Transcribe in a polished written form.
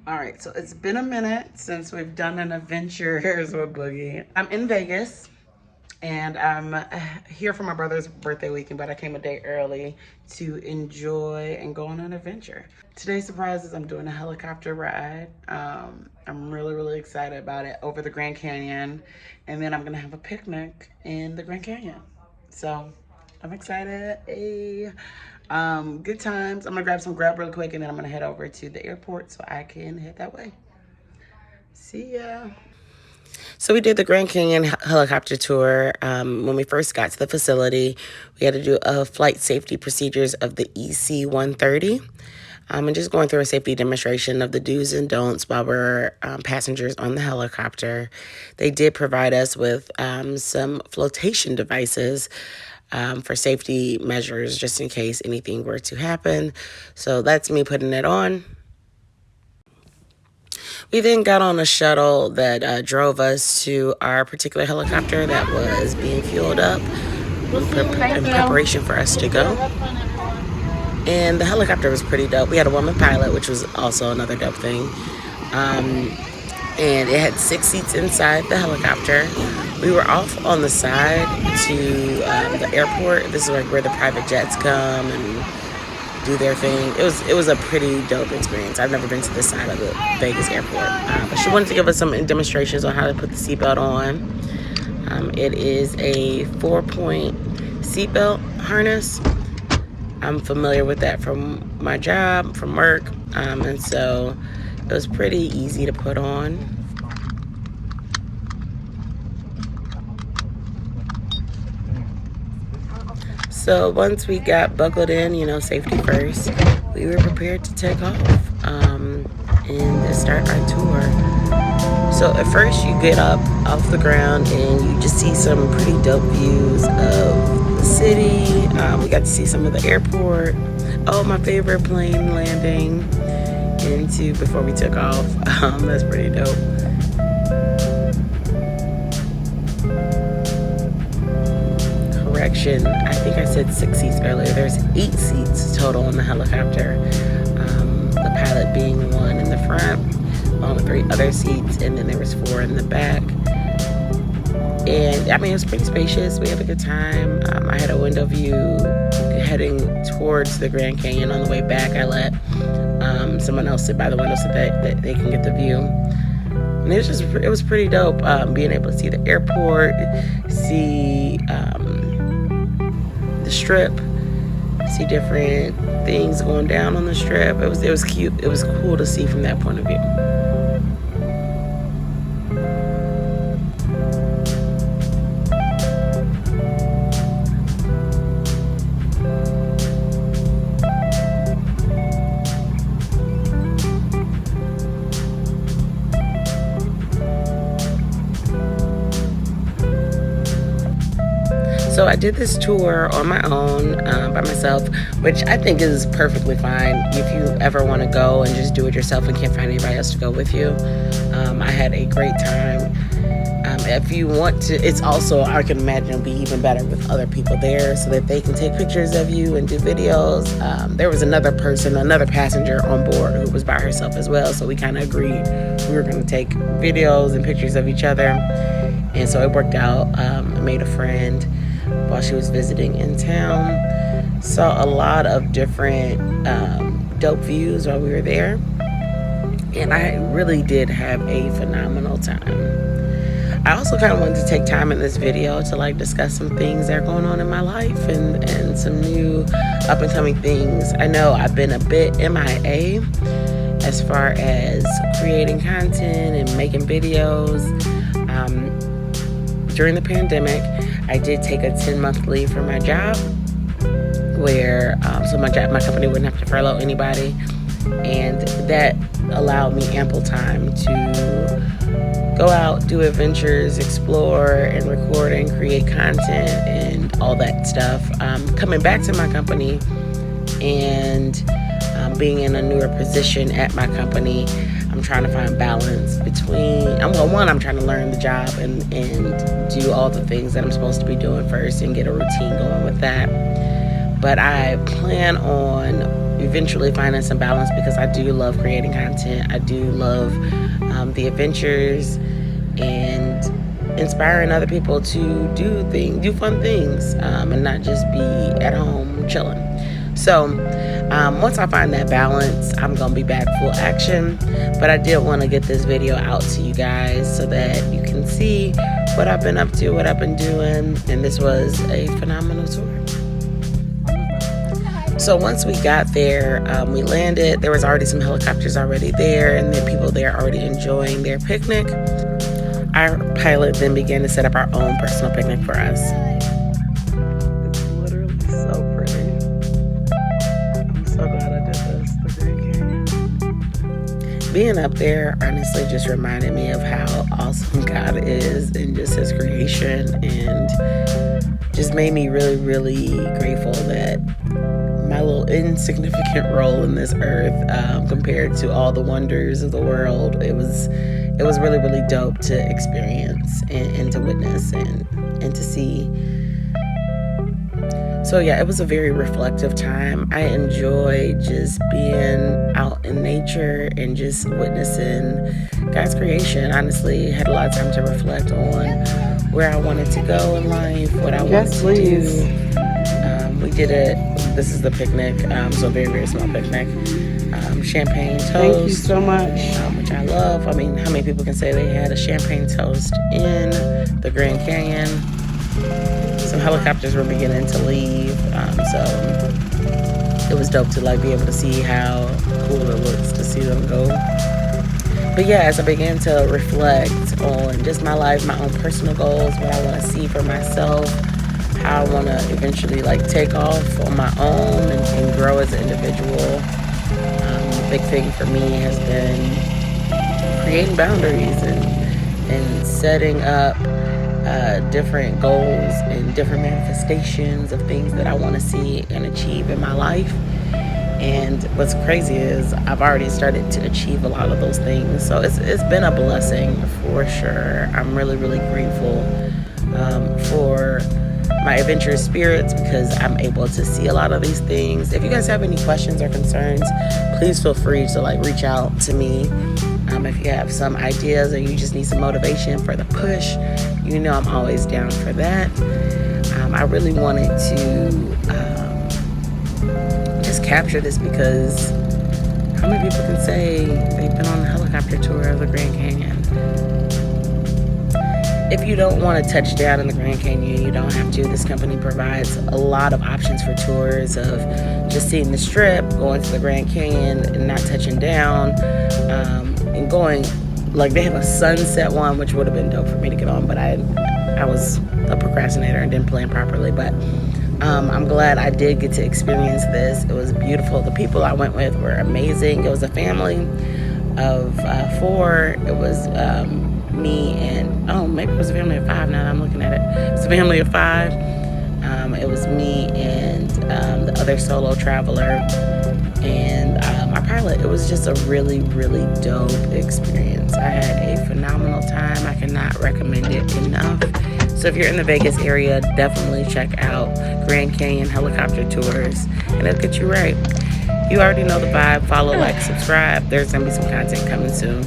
All right, so it's been a minute since we've done an Adventures with Boogie. I'm in Vegas and I'm here for my brother's birthday weekend, but I came a day early to enjoy and go on an adventure. Today's surprise is I'm doing a helicopter ride. I'm really, really excited about it over the Grand Canyon, and then I'm gonna have a picnic in the Grand Canyon. So I'm excited. Hey. Good times. I'm gonna grab some grub really quick and then I'm gonna head over to the airport so I can head that way. See ya. So we did the Grand Canyon helicopter tour. When we first got to the facility, we had to do a flight safety procedures of the EC-130. And just going through a safety demonstration of the do's and don'ts while we're passengers on the helicopter. They did provide us with some flotation devices for safety measures just in case anything were to happen. So that's me putting it on. We then got on a shuttle that drove us to our particular helicopter that was being fueled up in preparation for us to go. And the helicopter was pretty dope. We had a woman pilot, which was also another dope thing. And it had 6 seats inside the helicopter. We were off on the side to the airport. This is like where the private jets come and do their thing. It was a pretty dope experience. I've never been to this side of the Vegas airport. But she wanted to give us some demonstrations on how to put the seatbelt on. It is a 4-point seatbelt harness. I'm familiar with that from my job, from work, and so it was pretty easy to put on. So once we got buckled in, safety first, we were prepared to take off and start our tour. So at first you get up off the ground and you just see some pretty dope views of the city. We got to see some of the airport. Oh, my favorite plane landing before we took off. That's pretty dope. Correction, I think I said 6 seats earlier. There's 8 seats total in the helicopter. The pilot being one in the front, along with 3 other seats, and then there was 4 in the back. And I mean, it was pretty spacious. We had a good time. I had a window view heading towards the Grand Canyon. On the way back, I let someone else sit by the window so that they can get the view. And it was pretty dope being able to see the airport, see the strip, see different things going down on the strip. It was cute. It was cool to see from that point of view. So I did this tour on my own, by myself, which I think is perfectly fine if you ever want to go and just do it yourself and can't find anybody else to go with you. I had a great time. If you want to, it's also, I can imagine it'll be even better with other people there so that they can take pictures of you and do videos. There was another passenger on board who was by herself as well, so we kind of agreed we were going to take videos and pictures of each other. And so it worked out. I made a friend while she was visiting in town. Saw a lot of different dope views while we were there. And I really did have a phenomenal time. I also kind of wanted to take time in this video to discuss some things that are going on in my life and some new up and coming things. I know I've been a bit MIA as far as creating content and making videos. During the pandemic, I did take a 10-month leave from my job where so my company wouldn't have to furlough anybody, and that allowed me ample time to go out, do adventures, explore and record and create content and all that stuff. Coming back to my company and being in a newer position at my company, I'm trying to find balance between, I'm trying to learn the job and do all the things that I'm supposed to be doing first and get a routine going with that. but I plan on eventually finding some balance because I do love creating content. I do love the adventures and inspiring other people to do fun things, and not just be at home chilling. So once I find that balance, I'm gonna be back full action. But I did want to get this video out to you guys so that you can see what I've been up to, what I've been doing, and this was a phenomenal tour. So once we got there, we landed. There was already some helicopters already there, and there people there already enjoying their picnic. Our pilot then began to set up our own personal picnic for us. It's literally so pretty. I'm so glad I did this, the Grand Canyon. Being up there honestly just reminded me of how awesome God is and just his creation, and just made me really, really grateful that my little insignificant role in this earth, compared to all the wonders of the world, it was really, really dope to experience and to witness and to see. So yeah, it was a very reflective time. I enjoy just being out in nature and just witnessing God's creation. Honestly, had a lot of time to reflect on where I wanted to go in life, what I wanted to do. We did it. This is the picnic, so a very, very small picnic. Champagne toast. Thank you so much. Which I love. I mean, how many people can say they had a champagne toast in the Grand Canyon? Some helicopters were beginning to leave, so it was dope to like be able to see how cool it looks to see them go. But yeah, as I began to reflect on just my life, my own personal goals, what I want to see for myself, how I want to eventually like take off on my own and grow as an individual. The big thing for me has been creating boundaries and setting up different goals and different manifestations of things that I want to see and achieve in my life. And what's crazy is I've already started to achieve a lot of those things. So it's been a blessing for sure. I'm really, really grateful for my adventurous spirits because I'm able to see a lot of these things. If you guys have any questions or concerns, please feel free to like reach out to me. If you have some ideas or you just need some motivation for the push, you know I'm always down for that. I really wanted to just capture this because how many people can say they've been on a helicopter tour of the Grand Canyon? If you don't want to touch down in the Grand Canyon, you don't have to. This company provides a lot of options for tours of just seeing the strip, going to the Grand Canyon and not touching down, and going, like they have a sunset one, which would have been dope for me to get on, but I was a procrastinator and didn't plan properly. But I'm glad I did get to experience this. It was beautiful. The people I went with were amazing. It was a family of 4. It was me and, maybe it was a family of 5 now that I'm looking at it. It's a family of 5. It was me and the other solo traveler and my pilot. It was just a really, really dope experience. I had a phenomenal time. I cannot recommend it enough. So if you're in the Vegas area, definitely check out Grand Canyon Helicopter Tours and it'll get you right. You already know the vibe. Follow, like, subscribe. There's going to be some content coming soon.